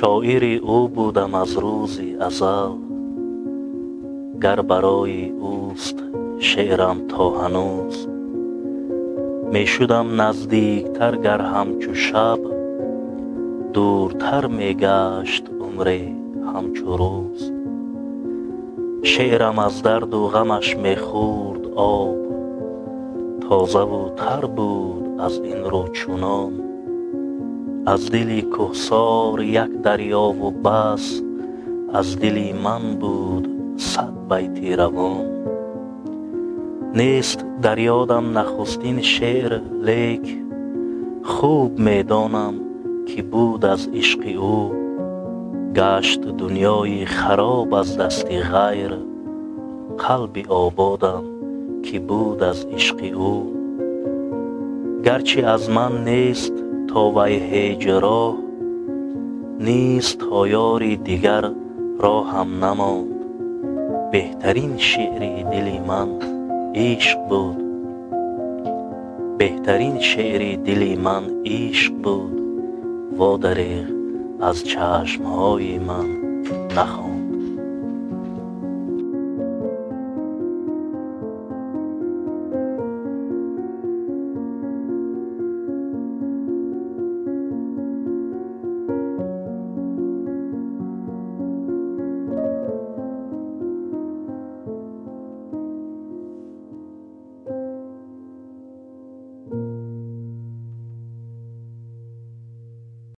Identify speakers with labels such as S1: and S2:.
S1: شاعر او بودم از روز ازل، گر برای اوست شعرم تا هنوز. می شدم نزدیکتر گر همچو شب، دورتر می گشت عمر همچو روز. شعرم از درد و غمش می خورد آب، تازه و تر بود از این رو چنان. از دل کهسار یک دریا و بس، از دل من بود 100 بیت روان. نیست در یادم نخستین شعر، لیک خوب می دانم که بود از عشق او. گشت دنیای خراب از دست غیر، قلب آبادم که بود از عشق او. گرچه از من نیست تا وی هیچ راه، نیست تا یاری دیگر راهم نماند. بهترین شعر دل من عشق بود، بهترین شعر دل من عشق بود. وا دریغ از چشمهای من نخوان.